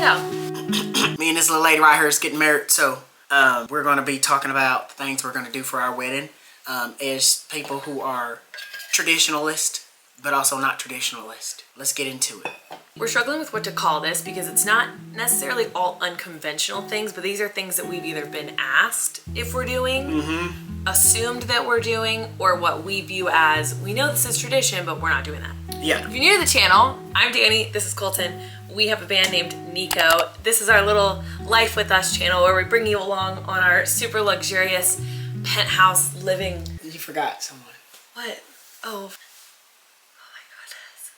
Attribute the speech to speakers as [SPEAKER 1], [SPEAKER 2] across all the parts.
[SPEAKER 1] So,
[SPEAKER 2] me and this little lady right here is getting married, so we're going to be talking about the things we're going to do for our wedding as people who are traditionalist, but also not traditionalist. Let's get into it.
[SPEAKER 1] we're struggling with what to call this because it's not necessarily all unconventional things, but these are things that we've either been asked if we're doing, assumed that we're doing, or what we view as, we know this is tradition, but we're not doing that.
[SPEAKER 2] Yeah.
[SPEAKER 1] If you're new to the channel, I'm Danny, this is Colton. We have a band named Nico. This is our little Life With Us channel where we bring you along on our super luxurious penthouse living.
[SPEAKER 2] You forgot someone.
[SPEAKER 1] What? Oh my goodness.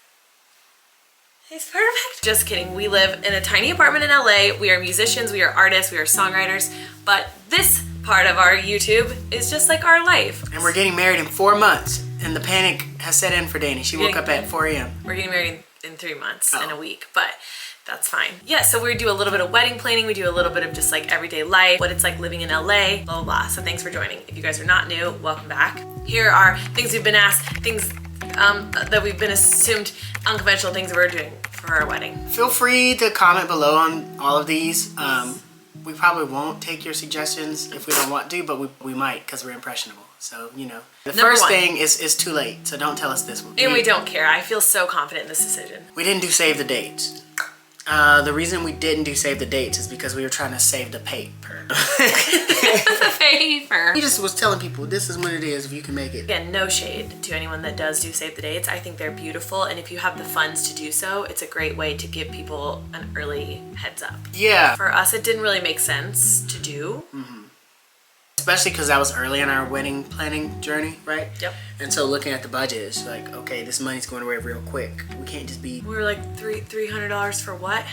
[SPEAKER 1] He's perfect. Just kidding. We live in a tiny apartment in LA. We are musicians, we are artists, we are songwriters, but this part of our YouTube is just like our life.
[SPEAKER 2] And we're getting married in 4 months, and the panic has set in for Danny. She woke up at 4 a.m.
[SPEAKER 1] We're getting married in 3 months in a week, but that's fine. Yeah, so we do a little bit of wedding planning. We do a little bit of just like everyday life, what it's like living in LA, blah, blah, blah. So thanks for joining. If you guys are not new, welcome back. Here are things we've been asked, things that we've been assumed, unconventional things that we're doing for our wedding.
[SPEAKER 2] Feel free to comment below on all of these. We probably won't take your suggestions if we don't want to, but we might because we're impressionable. So, you know. The first thing is too late, so don't tell us this one.
[SPEAKER 1] And we don't care. I feel so confident in this decision.
[SPEAKER 2] We didn't do save the dates. The reason we didn't do save the dates is because we were trying to save the paper.
[SPEAKER 1] The paper.
[SPEAKER 2] He just was telling people this is when it is if you can make it.
[SPEAKER 1] Again, no shade to anyone that does do save the dates. I think they're beautiful, and if you have the funds to do so, it's a great way to give people an early heads up.
[SPEAKER 2] Yeah.
[SPEAKER 1] For us, it didn't really make sense to do.
[SPEAKER 2] Especially because that was early in our wedding planning journey, right?
[SPEAKER 1] Yep.
[SPEAKER 2] And so looking at the budget, it's like, okay, this money's going away real quick. We can't just be...
[SPEAKER 1] We were like $300 for what?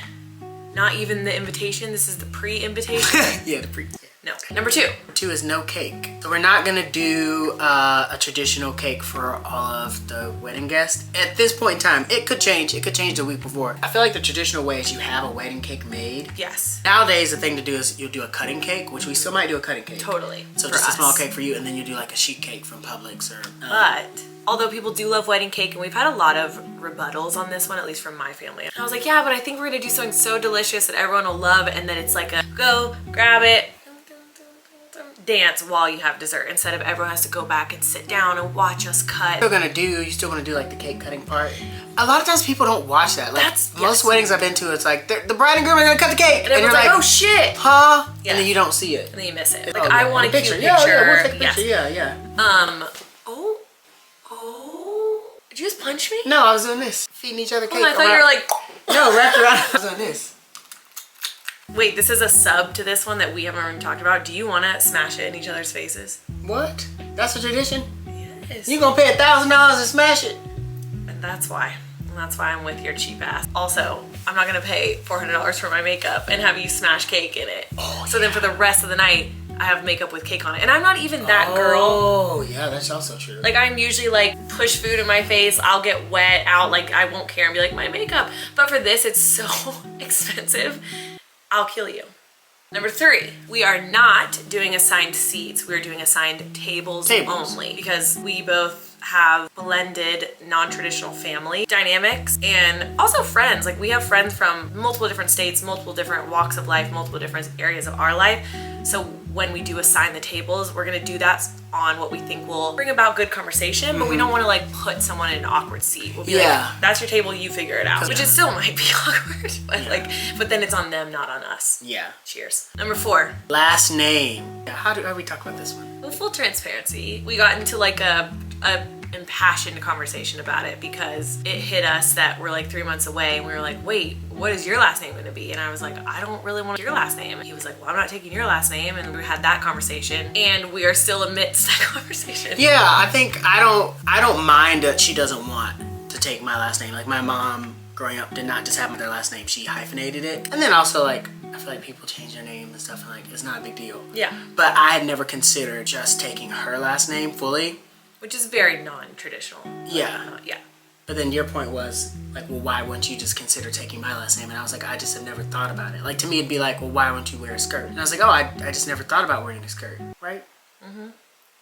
[SPEAKER 1] Not even the invitation. This is the pre-invitation.
[SPEAKER 2] Yeah, the pre...
[SPEAKER 1] No. Number 2.
[SPEAKER 2] Number 2 is no cake. So we're not gonna do a traditional cake for all of the wedding guests. At this point in time, it could change. It could change the week before. I feel like the traditional way is you have a wedding cake made.
[SPEAKER 1] Yes.
[SPEAKER 2] Nowadays, the thing to do is you'll do a cutting cake, which we still might do a cutting cake.
[SPEAKER 1] Totally.
[SPEAKER 2] So just a small cake for you, and then you do like a sheet cake from Publix or...
[SPEAKER 1] But although people do love wedding cake, and we've had a lot of rebuttals on this one, at least from my family. And I was like, yeah, but I think we're gonna do something so delicious that everyone will love, and then it's like a go, grab it, dance while you have dessert, instead of everyone has to go back and sit down and watch us cut.
[SPEAKER 2] You still gonna do like the cake cutting part. A lot of times people don't watch that. Like most weddings I've been to, it's like the bride and groom are gonna cut the cake,
[SPEAKER 1] and you're like, oh shit,
[SPEAKER 2] huh? Yeah. And then you don't see it,
[SPEAKER 1] and then you miss it. Like I want a cute picture.
[SPEAKER 2] Yeah, we'll take a picture.
[SPEAKER 1] Yes.
[SPEAKER 2] Yeah.
[SPEAKER 1] Oh, did you just punch me?
[SPEAKER 2] No, I was doing this, feeding each other cake.
[SPEAKER 1] I thought you were like,
[SPEAKER 2] no, wrapped around. I was doing this.
[SPEAKER 1] Wait, this is a sub to this one that we haven't even talked about. Do you want to smash it in each other's faces?
[SPEAKER 2] What? That's a tradition?
[SPEAKER 1] Yes.
[SPEAKER 2] You gonna pay $1,000 to smash it?
[SPEAKER 1] And that's why. And that's why I'm with your cheap ass. Also, I'm not gonna pay $400 for my makeup and have you smash cake in it.
[SPEAKER 2] Oh,
[SPEAKER 1] so then for the rest of the night, I have makeup with cake on it. And I'm not even that girl.
[SPEAKER 2] Oh, yeah, that's also true.
[SPEAKER 1] Like I'm usually like push food in my face. I'll get wet out. Like I won't care and be like, my makeup. But for this, it's so expensive. I'll kill you. Number 3, we are not doing assigned seats. We're doing assigned tables only because we both have blended non-traditional family dynamics and also friends. Like we have friends from multiple different states, multiple different walks of life, multiple different areas of our life. So when we do assign the tables, we're gonna do that on what we think will bring about good conversation, but we don't wanna like put someone in an awkward seat. We'll be like, that's your table, you figure it out. Which it still might be awkward, but but then it's on them, not on us.
[SPEAKER 2] Yeah.
[SPEAKER 1] Cheers. Number 4.
[SPEAKER 2] Last name. How do we talk about this one?
[SPEAKER 1] Well, full transparency. We got into like a impassioned conversation about it because it hit us that we're like 3 months away and we were like, wait, what is your last name gonna be? And I was like, I don't really want your last name. And he was like, well, I'm not taking your last name. And we had that conversation and we are still amidst that conversation.
[SPEAKER 2] Yeah, I think I don't mind that she doesn't want to take my last name. Like my mom growing up did not just have their last name, she hyphenated it. And then also like I feel like people change their name and stuff and like it's not a big deal.
[SPEAKER 1] Yeah.
[SPEAKER 2] But I had never considered just taking her last name fully.
[SPEAKER 1] Which is very non-traditional.
[SPEAKER 2] Yeah.
[SPEAKER 1] Yeah.
[SPEAKER 2] But then your point was like, well, why wouldn't you just consider taking my last name? And I was like, I just have never thought about it. Like to me, it'd be like, well, why wouldn't you wear a skirt? And I was like, oh, I just never thought about wearing a skirt, right? Mm-hmm.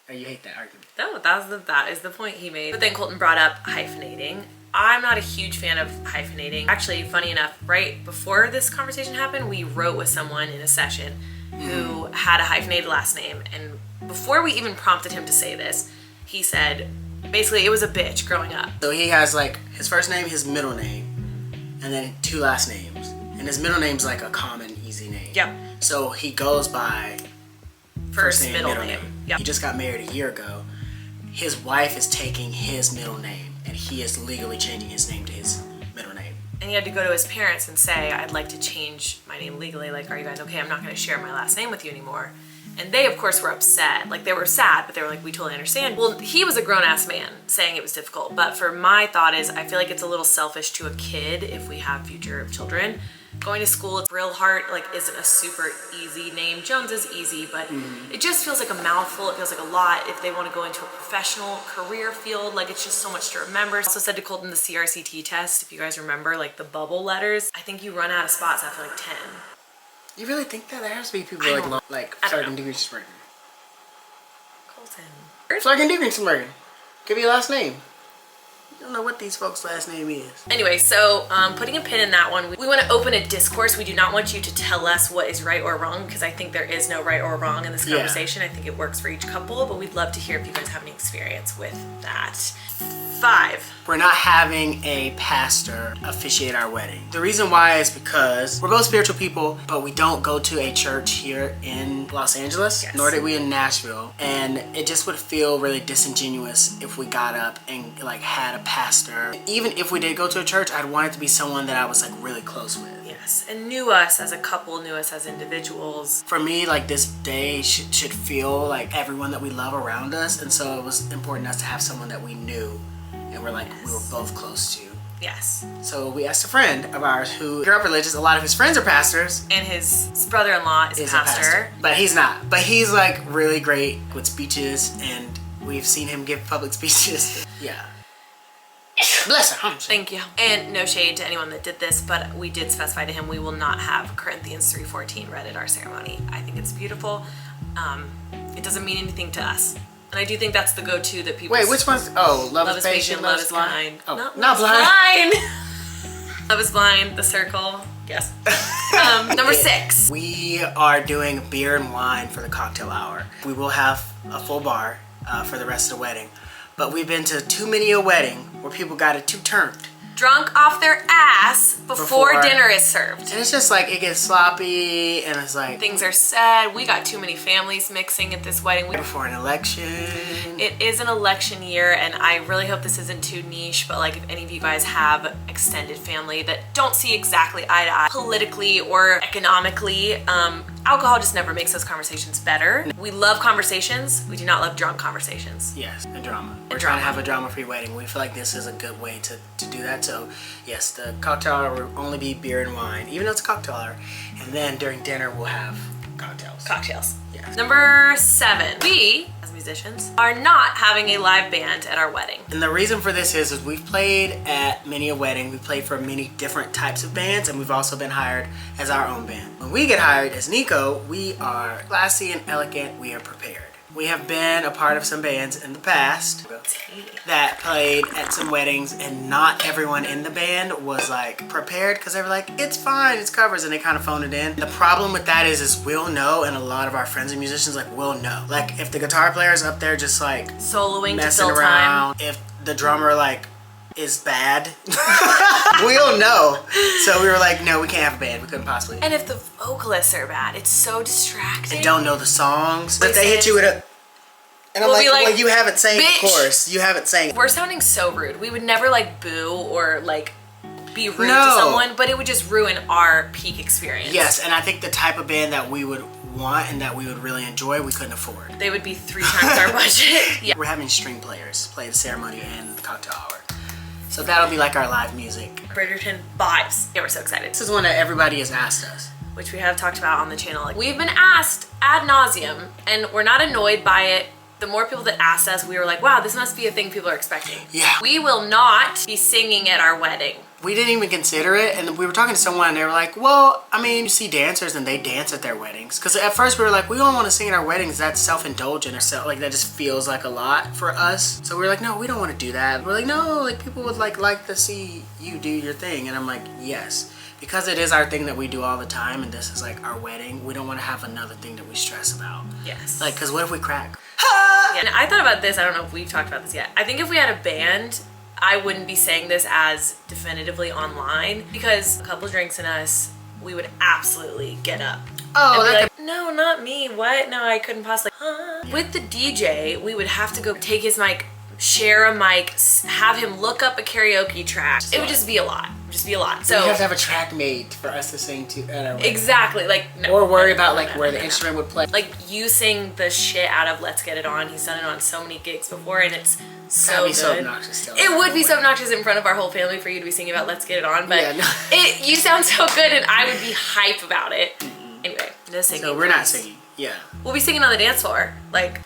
[SPEAKER 2] Or you hate that argument?
[SPEAKER 1] No, that is the point he made. But then Colton brought up hyphenating. I'm not a huge fan of hyphenating. Actually, funny enough, right before this conversation happened, we wrote with someone in a session who had a hyphenated last name. And before we even prompted him to say this, he said, basically, it was a bitch growing up.
[SPEAKER 2] So he has like his first name, his middle name, and then 2 last names. And his middle name's like a common, easy name.
[SPEAKER 1] Yep.
[SPEAKER 2] So he goes by
[SPEAKER 1] First name, middle name. Yep.
[SPEAKER 2] He just got married a year ago. His wife is taking his middle name, and he is legally changing his name to his middle name.
[SPEAKER 1] And he had to go to his parents and say, I'd like to change my name legally. Like, are you guys okay? I'm not going to share my last name with you anymore. And they, of course, were upset. Like, they were sad, but they were like, we totally understand. Well, he was a grown-ass man saying it was difficult. But for my thought is, I feel like it's a little selfish to a kid if we have future children. Going to school, it's real hard, like, isn't a super easy name. Jones is easy, but it just feels like a mouthful. It feels like a lot if they want to go into a professional career field. Like, it's just so much to remember. I also said to Colton the CRCT test, if you guys remember, like the bubble letters, I think you run out of spots after like 10.
[SPEAKER 2] You really think that? There has to be people like Sergeant Dugensbergen.
[SPEAKER 1] Colton.
[SPEAKER 2] Sergeant Dugensbergen. Give me your last name. You don't know what these folks' last name is.
[SPEAKER 1] Anyway, so putting a pin in that one, we want to open a discourse. We do not want you to tell us what is right or wrong, because I think there is no right or wrong in this conversation. I think it works for each couple, but we'd love to hear if you guys have any experience with that. 5.
[SPEAKER 2] We're not having a pastor officiate our wedding. The reason why is because we're both spiritual people, but we don't go to a church here in Los Angeles, nor did we in Nashville. And it just would feel really disingenuous if we got up and like had a pastor. Even if we did go to a church, I'd want it to be someone that I was like really close with.
[SPEAKER 1] Yes, and knew us as a couple, knew us as individuals.
[SPEAKER 2] For me, like this day should feel like everyone that we love around us. And so it was important to us to have someone that we knew and we're like, we were both close to.
[SPEAKER 1] Yes.
[SPEAKER 2] So we asked a friend of ours who grew up religious. A lot of his friends are pastors.
[SPEAKER 1] And his brother-in-law is a pastor.
[SPEAKER 2] But he's not. But he's like really great with speeches, and we've seen him give public speeches. Yeah. Bless her.
[SPEAKER 1] Thank you. And no shade to anyone that did this, but we did specify to him we will not have Corinthians 3:14 read at our ceremony. I think it's beautiful. It doesn't mean anything to us. And I do think that's the go-to that people...
[SPEAKER 2] Wait, which one's... Oh, love is patient,
[SPEAKER 1] love is kind.
[SPEAKER 2] Oh,
[SPEAKER 1] not blind. Love is blind, the circle. Yes. Number 6.
[SPEAKER 2] We are doing beer and wine for the cocktail hour. We will have a full bar for the rest of the wedding. But we've been to too many a wedding where people got it too turned.
[SPEAKER 1] Drunk off their ass before dinner is served.
[SPEAKER 2] And it's just like, it gets sloppy, and it's like...
[SPEAKER 1] Things are said. We got too many families mixing at this wedding.
[SPEAKER 2] Before an election.
[SPEAKER 1] It is an election year, and I really hope this isn't too niche, but like if any of you guys have extended family that don't see exactly eye to eye politically or economically, alcohol just never makes those conversations better. We love conversations. We do not love drunk conversations.
[SPEAKER 2] Yes, and drama. We're trying to have a drama-free wedding. We feel like this is a good way to do that. So yes, the cocktail hour will only be beer and wine, even though it's a cocktail hour. And then during dinner, we'll have cocktails.
[SPEAKER 1] Cocktails.
[SPEAKER 2] Yeah.
[SPEAKER 1] Number 7. We, as musicians, are not having a live band at our wedding.
[SPEAKER 2] And the reason for this is we've played at many a wedding. We played for many different types of bands, and we've also been hired as our own band. When we get hired as Nico, we are classy and elegant. We are prepared. We have been a part of some bands in the past that played at some weddings, and not everyone in the band was like prepared because they were like, it's fine, it's covers, and they kind of phoned it in. The problem with that is we'll know, and a lot of our friends and musicians like will know. Like if the guitar player is up there just like
[SPEAKER 1] soloing
[SPEAKER 2] messing
[SPEAKER 1] to fill
[SPEAKER 2] around,
[SPEAKER 1] time.
[SPEAKER 2] if the drummer like is bad, we'll know. So we were like, no, we can't have a band. We couldn't possibly.
[SPEAKER 1] And if the vocalists are bad, it's so distracting.
[SPEAKER 2] And don't know the songs. But they hit you with a... And I'm
[SPEAKER 1] We'll
[SPEAKER 2] like,
[SPEAKER 1] be like,
[SPEAKER 2] well, you haven't sang the
[SPEAKER 1] "Bitch."
[SPEAKER 2] chorus. You haven't sang.
[SPEAKER 1] We're sounding so rude. We would never like boo or like be rude
[SPEAKER 2] No.
[SPEAKER 1] to someone, but it would just ruin our peak experience.
[SPEAKER 2] Yes, and I think the type of band that we would want and that we would really enjoy, we couldn't afford.
[SPEAKER 1] They would be 3 times our budget. Yeah.
[SPEAKER 2] We're having string players play the ceremony and the cocktail hour. So that'll be like our live music.
[SPEAKER 1] Bridgerton vibes. Yeah, we're so excited.
[SPEAKER 2] This is one that everybody has asked us.
[SPEAKER 1] Which we have talked about on the channel. Like, we've been asked ad nauseum, and we're not annoyed by it. The more people that asked us, we were like, wow, this must be a thing people are expecting.
[SPEAKER 2] Yeah.
[SPEAKER 1] We will not be singing at our wedding.
[SPEAKER 2] we didn't even consider it. And we were talking to someone and they were like, well, I mean, you see dancers and they dance at their weddings. Because at first we were like, we don't want to sing at our weddings. That's self-indulgent or like that just feels like a lot for us. So we were like, no, we don't want to do that. We're like, no, like people would like to see you do your thing. And I'm like, yes. Because it is our thing that we do all the time and this is like our wedding, we don't want to have another thing that we stress about.
[SPEAKER 1] Yes.
[SPEAKER 2] Like, because what if we crack?
[SPEAKER 1] Yeah, and I thought about this, I don't know if we've talked about this yet. I think if we had a band, I wouldn't be saying this as definitively online because a couple drinks in us, we would absolutely get up.
[SPEAKER 2] Oh,
[SPEAKER 1] and be like, no, not me. What? No, I couldn't possibly. Huh? With the DJ, we would have to go take his mic, share a mic, have him look up a karaoke track. It would just be a lot. So
[SPEAKER 2] we have to have a track made for us to sing to at our wedding.
[SPEAKER 1] Exactly. Like no,
[SPEAKER 2] or worry about like where the instrument would play.
[SPEAKER 1] Like you sing the shit out of "Let's Get It On." He's done it on so many gigs before, and it's so
[SPEAKER 2] That'd be
[SPEAKER 1] good.
[SPEAKER 2] so obnoxious.
[SPEAKER 1] It would be so obnoxious in front of our whole family for you to be singing about "Let's Get It On," but
[SPEAKER 2] yeah, no.
[SPEAKER 1] you sound so good, and I would be hype about it. Anyway, no singing.
[SPEAKER 2] So we're not singing. Yeah.
[SPEAKER 1] We'll be singing on the dance floor, like.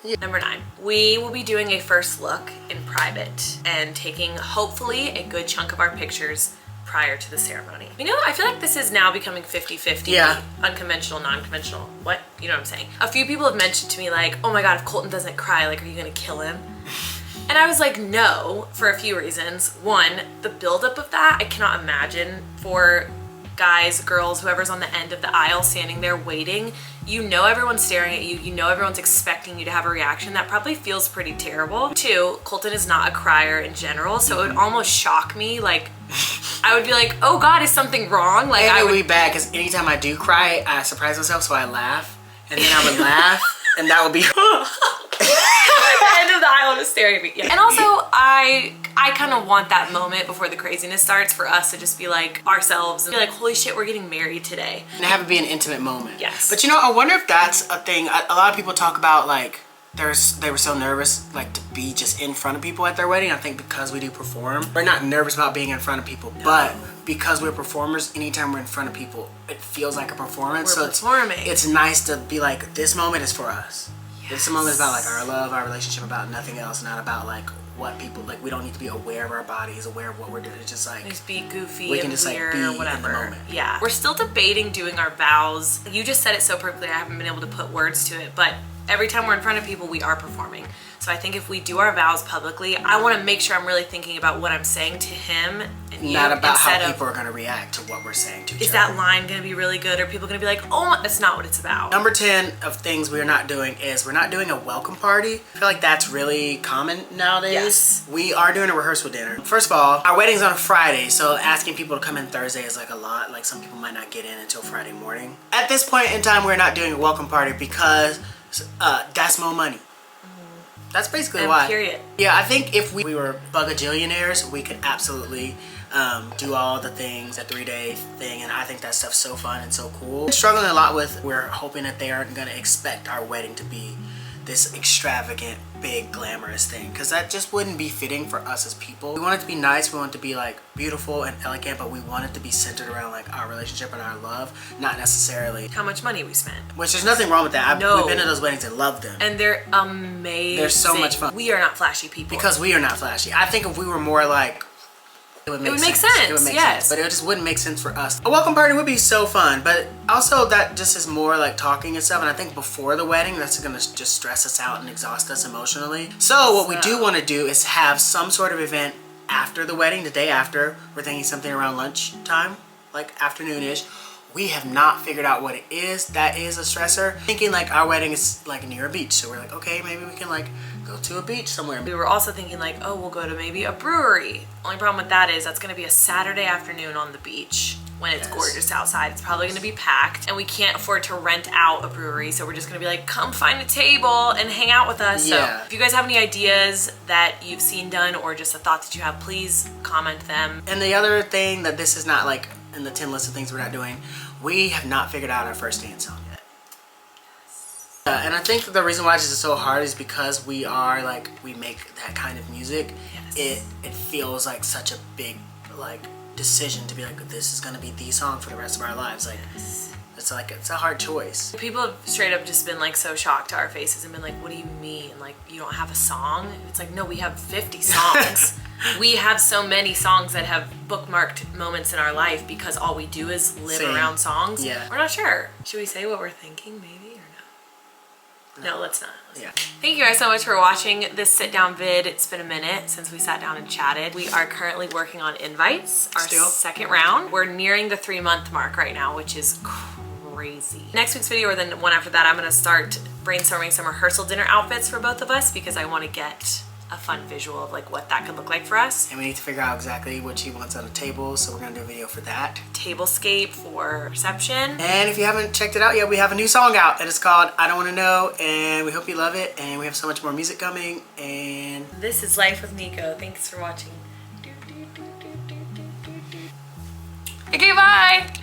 [SPEAKER 1] Yeah. Number 9, we will be doing a first look in private and taking hopefully a good chunk of our pictures prior to the ceremony. You know, I feel like this is now becoming 50-50.
[SPEAKER 2] Yeah.
[SPEAKER 1] Unconventional, non-conventional. What? You know what I'm saying? A few people have mentioned to me like, oh my God, if Colton doesn't cry, like, are you gonna kill him? And I was like, no, for a few reasons. One, the buildup of that, I cannot imagine for guys, girls, whoever's on the end of the aisle standing there waiting. You know everyone's staring at you. You know everyone's expecting you to have a reaction. That probably feels pretty terrible. 2, Colton is not a crier in general, so it would almost shock me. Like, I would be like, oh God, is something wrong? Like,
[SPEAKER 2] and
[SPEAKER 1] I
[SPEAKER 2] it
[SPEAKER 1] would
[SPEAKER 2] be bad because anytime I do cry, I surprise myself, so I laugh. And then I would laugh, and that would be...
[SPEAKER 1] the end of the aisle just staring at me. Yeah. And also, I kind of want that moment before the craziness starts for us to just be like ourselves and be like, holy shit, we're getting married today.
[SPEAKER 2] And have it be an intimate moment.
[SPEAKER 1] Yes.
[SPEAKER 2] But you know, I wonder if that's a thing. A lot of people talk about like, they were so nervous like to be just in front of people at their wedding. I think because we do perform, we're not nervous about being in front of people, but because we're performers, anytime we're in front of people, it feels like a performance.
[SPEAKER 1] We're performing.
[SPEAKER 2] It's nice to be like, this moment is for us. This moment is about like our love, our relationship, about nothing else, not about like what people, like we don't need to be aware of our bodies, aware of what we're doing. It's just like,
[SPEAKER 1] just be goofy
[SPEAKER 2] we can
[SPEAKER 1] and
[SPEAKER 2] just like
[SPEAKER 1] weird
[SPEAKER 2] be
[SPEAKER 1] or
[SPEAKER 2] in
[SPEAKER 1] whatever.
[SPEAKER 2] the moment.
[SPEAKER 1] Yeah. We're still debating doing our vows. You just said it so perfectly, I haven't been able to put words to it, but every time we're in front of people, we are performing. So I think if we do our vows publicly, I want to make sure I'm really thinking about what I'm saying to him and you.
[SPEAKER 2] Not about how people are going to react to what we're saying to each other.
[SPEAKER 1] Is that line going to be really good? Or are people going to be like, oh my, that's not what it's about.
[SPEAKER 2] Number 10 of things we're not doing is we're not doing a welcome party. I feel like that's really common nowadays.
[SPEAKER 1] Yes.
[SPEAKER 2] We are doing a rehearsal dinner. First of all, our wedding's on a Friday, so asking people to come in Thursday is like a lot. Like some people might not get in until Friday morning. At this point in time, we're not doing a welcome party because that's more money. That's basically
[SPEAKER 1] And
[SPEAKER 2] why.
[SPEAKER 1] period.
[SPEAKER 2] Yeah, I think if we were bugajillionaires, we could absolutely do all the things, that 3-day thing, and I think that stuff's so fun and so cool. Struggling a lot with, we're hoping that they aren't gonna expect our wedding to be this extravagant, big, glamorous thing, because that just wouldn't be fitting for us as people. We want it to be nice, we want it to be like beautiful and elegant, but we want it to be centered around like our relationship and our love, not necessarily
[SPEAKER 1] How much money we spent.
[SPEAKER 2] which there's nothing wrong with that.
[SPEAKER 1] No.
[SPEAKER 2] We've been to those weddings and loved them.
[SPEAKER 1] And they're amazing.
[SPEAKER 2] They're so much fun.
[SPEAKER 1] We are not flashy people.
[SPEAKER 2] Because we are not flashy. I think if we were more like, it would make sense. It would make
[SPEAKER 1] yes.
[SPEAKER 2] sense. But it just wouldn't make sense for us. A welcome party would be so fun, but also that just is more like talking and stuff. And I think before the wedding, that's gonna just stress us out and exhaust us emotionally. So what we do want to do is have some sort of event after the wedding, the day after. We're thinking something around lunchtime, like afternoonish. We have not figured out what it is. That is a stressor. Thinking like our wedding is like near a beach. So we're like, okay, maybe we can like go to a beach somewhere.
[SPEAKER 1] We were also thinking like, oh, we'll go to maybe a brewery. Only problem with that is that's gonna be a Saturday afternoon on the beach when it's gorgeous outside. It's probably gonna be packed and we can't afford to rent out a brewery. So we're just gonna be like, come find a table and hang out with us.
[SPEAKER 2] Yeah.
[SPEAKER 1] So if you guys have any ideas that you've seen done or just a thought that you have, please comment them.
[SPEAKER 2] And the other thing that this is not like in the 10 list of things we're not doing, we have not figured out our first dance song yet. And I think the reason why this is so hard is because we are like, we make that kind of music.
[SPEAKER 1] Yes.
[SPEAKER 2] It feels like such a big like decision to be like, this is gonna be the song for the rest of our lives. Like, it's a hard choice.
[SPEAKER 1] People have straight up just been like so shocked to our faces and been like, what do you mean? Like, you don't have a song? It's like, no, we have 50 songs. We have so many songs that have bookmarked moments in our life because all we do is live
[SPEAKER 2] Sing.
[SPEAKER 1] around songs.
[SPEAKER 2] Yeah.
[SPEAKER 1] We're not sure. Should we say what we're thinking maybe or no? No, let's not.
[SPEAKER 2] Yeah.
[SPEAKER 1] Thank you guys so much for watching this sit down vid. It's been a minute since we sat down and chatted. We are currently working on invites, our second round. We're nearing the 3-month mark right now, which is crazy. Next week's video or the one after that, I'm gonna start brainstorming some rehearsal dinner outfits for both of us because I wanna get a fun visual of like what that could look like for us.
[SPEAKER 2] And we need to figure out exactly what she wants on the table, so we're gonna do a video for that.
[SPEAKER 1] Tablescape for reception.
[SPEAKER 2] And if you haven't checked it out yet, we have a new song out and it's called I Don't Want to Know, and we hope you love it, and we have so much more music coming. And
[SPEAKER 1] this is Life with Nico. Thanks for watching. Okay, bye.